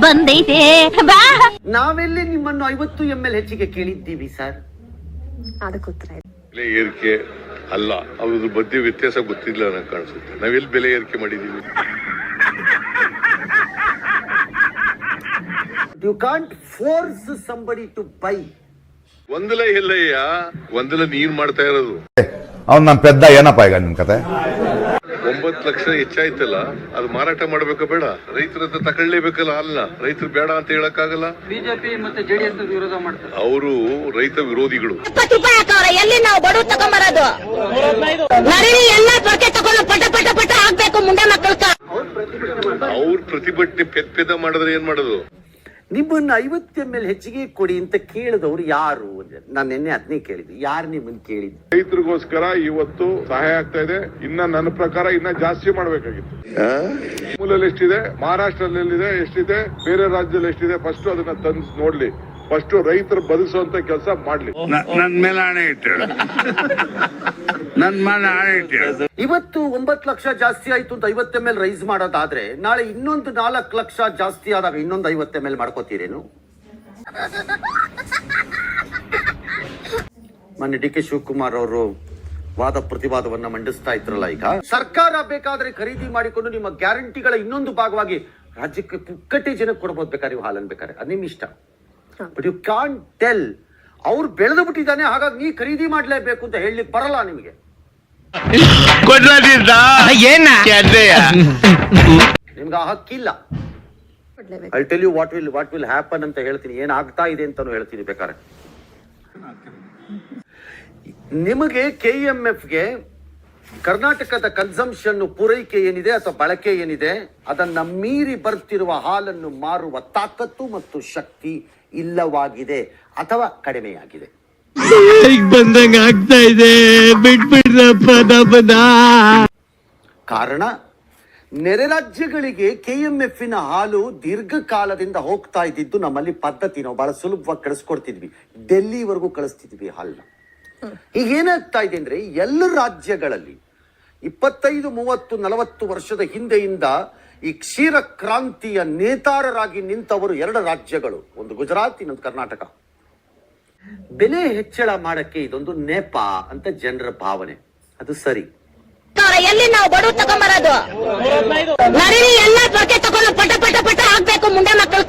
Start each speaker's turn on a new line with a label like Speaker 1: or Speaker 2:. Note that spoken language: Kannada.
Speaker 1: ಬಂದೈತೆ ಬಾ.
Speaker 2: ನಾವೆಲ್ಲಿ ನಿಮ್ಮನ್ನು 50 ml ಹೆಚ್ಚಿಗೆ ಕೇಳಿದ್ದೀವಿ ಸರ್?
Speaker 3: ಅದಕ್ಕೆ ಉತ್ತರ
Speaker 4: ಬೆಲೆ ಏರಿಕೆ ಅಲ್ಲ, ಅದ್ರ ಬಗ್ಗೆ ವ್ಯತ್ಯಾಸ ಗೊತ್ತಿಲ್ಲ ನನಗೆ ಕಾಣಿಸುತ್ತೆ. ನಾವೆಲ್ಲಿ ಬೆಲೆ ಏರಿಕೆ ಮಾಡಿದೀವಿ?
Speaker 2: You can't force somebody to buy.
Speaker 4: ಒಂದಲ ಎಲ್ಲಯ್ಯ, ಒಂದಲ ನೀನ್ ಮಾಡ್ತಾ ಇರೋದು.
Speaker 5: ಅವ್ನು ನಮ್ಮ ಪೆದ್ದ ಏನಪ್ಪ ಈಗ ನಿಮ್ ಕತೆ?
Speaker 4: 9 ಲಕ್ಷ ಹೆಚ್ಚಾಯ್ತಲ್ಲ, ಅದು ಮಾರಾಟ ಮಾಡ್ಬೇಕಾ ಬೇಡ? ರೈತರ ಹತ್ರ ತಗೊಳ್ಳೇಬೇಕಲ್ಲ ಹಾಲನ್ನ. ರೈತರು ಬೇಡ ಅಂತ ಹೇಳಕ್ಕಾಗಲ್ಲ.
Speaker 6: ಬಿಜೆಪಿ ಮತ್ತೆ ಜೆಡಿಎಸ್ ವಿರೋಧ ಮಾಡ್ತಾರೆ.
Speaker 4: ಅವರು ರೈತ ವಿರೋಧಿಗಳು.
Speaker 1: ಎಲ್ಲಿ ನಾವು ಬಡವ್ರು ತಗೊಂಬರೋದು? ನರಿನಿ ಎಲ್ಲ ತೊರಕೆ ತಗೊಂಡು ಪಟ ಪಟ ಪಟ ಆಗ್ಬೇಕು ಮುಂಡೆ ಮಕ್ಕಳ.
Speaker 4: ಅವ್ರ ಪ್ರತಿಭಟನೆ ಪೆದ ಮಾಡಿದ್ರೆ ಏನ್ ಮಾಡೋದು?
Speaker 2: ನಿಮ್ಮನ್ನ 50 ml ಹೆಚ್ಚಿಗೆ ಕೊಡಿ ಅಂತ ಕೇಳಿದವರು ಯಾರು? ನಾನು ನಿನ್ನೆ ಅದನ್ನೇ ಕೇಳಿದ್ವಿ. ಯಾರು ನಿಮ್ಮನ್ನ ಕೇಳಿದ್ದು?
Speaker 4: ರೈತರಿಗೋಸ್ಕರ ಇವತ್ತು ಸಹಾಯ ಆಗ್ತಾ ಇದೆ. ಇನ್ನ ನನ್ನ ಪ್ರಕಾರ ಇನ್ನ ಜಾಸ್ತಿ ಮಾಡ್ಬೇಕಾಗಿತ್ತು. ಮೂಲಲ್ಲಿ ಎಷ್ಟಿದೆ, ಮಹಾರಾಷ್ಟ್ರದಲ್ಲಿ ಎಷ್ಟಿದೆ, ಬೇರೆ ರಾಜ್ಯದಲ್ಲಿ ಎಷ್ಟಿದೆ, ಫಸ್ಟ್ ಅದನ್ನ ತಂದು ನೋಡ್ಲಿ. ಫಸ್ಟ್ ರೈತರು ಬದುಕಿಸುವಂತ ಕೆಲಸ ಮಾಡ್ಲಿ.
Speaker 7: ನನ್ ಮೇಲೆ ಆಣೆ ಇಟ್ಟು
Speaker 2: ಇವತ್ತು 9 ಲಕ್ಷ ಜಾಸ್ತಿ ಆಯ್ತು ಅಂತ 50 ml ರೈಸ್ ಮಾಡೋದಾದ್ರೆ ನಾಳೆ ಇನ್ನೊಂದು 4 ಲಕ್ಷ ಜಾಸ್ತಿ ಆದಾಗ ಇನ್ನೊಂದು 50 ml ಮಾಡ್ಕೋತೀರೇನು? ಮೊನ್ನೆ ಡಿ ಕೆ ಶಿವಕುಮಾರ್ ಅವರು ವಾದ ಪ್ರತಿವಾದವನ್ನ ಮಂಡಿಸ್ತಾ ಇದ್ರಲ್ಲ, ಈಗ ಸರ್ಕಾರ ಬೇಕಾದ್ರೆ ಖರೀದಿ ಮಾಡಿಕೊಂಡು ನಿಮ್ಮ ಗ್ಯಾರಂಟಿಗಳ ಇನ್ನೊಂದು ಭಾಗವಾಗಿ ರಾಜ್ಯಕ್ಕೆ ಪುಕ್ಕಟ್ಟೆ ಜನಕ್ಕೆ ಕೊಡಬಹುದು ಬೇಕಾದ್ರೆ ನೀವು ಹಾಲನ್ನು ಬೇಕಾದ್ರೆ, ಅದು ನಿಮ್ ಇಷ್ಟ. ಬಟ್ ಯು ಕಾಂಟ್ ಟೆಲ್ ಅವ್ರು ಬೆಳೆದು ಬಿಟ್ಟಿದ್ದಾನೆ ಹಾಗಾಗಿ ನೀ ಖರೀದಿ ಮಾಡ್ಲೇಬೇಕು ಅಂತ ಹೇಳಲಿಕ್ಕೆ ಬರಲ್ಲ ನಿಮಗೆ. ನಿಮ್ಗೆ ಆ ಹಕ್ಕಿಲ್ಲ. I tell you what will happen ಅಂತ ಹೇಳ್ತೀನಿ, ಏನ್ ಆಗ್ತಾ ಇದೆ ಅಂತಾನು ಹೇಳ್ತೀನಿ ಬೇಕಾದ್ರೆ. ನಿಮಗೆ KMF ಗೆ ಕರ್ನಾಟಕದ ಕನ್ಸಂಪ್ಷನ್ ಪೂರೈಕೆ ಏನಿದೆ ಅಥವಾ ಬಳಕೆ ಏನಿದೆ ಅದನ್ನ ಮೀರಿ ಬರ್ತಿರುವ ಹಾಲನ್ನು ಮಾರುವ ತಾಕತ್ತು ಮತ್ತು ಶಕ್ತಿ ಇಲ್ಲವಾಗಿದೆ ಅಥವಾ ಕಡಿಮೆಯಾಗಿದೆ.
Speaker 8: ಬಂದಂಗ ಆಗ್ತಾ ಇದೆ, ಬಿಟ್ಬಿಡ್ರಪ್ಪ. ಕಾರಣ
Speaker 2: ನೆರೆ ರಾಜ್ಯಗಳಿಗೆ KMF ಹಾಲು ದೀರ್ಘಕಾಲದಿಂದ ಹೋಗ್ತಾ ಇದ್ದಿದ್ದು ನಮ್ಮಲ್ಲಿ ಪದ್ಧತಿ. ನಾವು ಬಹಳ ಸುಲಭವಾಗಿ ಕಳಿಸ್ಕೊಡ್ತಿದ್ವಿ, ಡೆಲ್ಲಿವರೆಗೂ ಕಳಿಸ್ತಿದ್ವಿ ಹಾಲನ್ನ. ಈಗ ಏನಾಗ್ತಾ ಇದೆ ಅಂದ್ರೆ ಎಲ್ಲ ರಾಜ್ಯಗಳಲ್ಲಿ 25, 30, 40 ವರ್ಷದ ಹಿಂದೆಯಿಂದ ಈ ಕ್ಷೀರ ಕ್ರಾಂತಿಯ ನೇತಾರರಾಗಿ ನಿಂತವರು 2 ರಾಜ್ಯಗಳು, ಒಂದು ಗುಜರಾತ್ ಇನ್ನೊಂದು ಕರ್ನಾಟಕ. ಬೆಲೆ ಹೆಚ್ಚಳ ಮಾಡಕ್ಕೆ ಇದೊಂದು ನೆಪ ಅಂತ ಜನರ ಭಾವನೆ. ಅದು ಸರಿ.
Speaker 1: ಎಲ್ಲಿ ನಾವು ಬಡವ್ರು ತಗೊಂಬರೋದು? ನರಿನಿ ಎಲ್ಲ ತೊರಕೆ ತಗೊಂಡು ಪಟ ಪಟ ಪಟ ಆಗ್ಬೇಕು ಮುಂಡೆ ಮಕ್ಕಳು.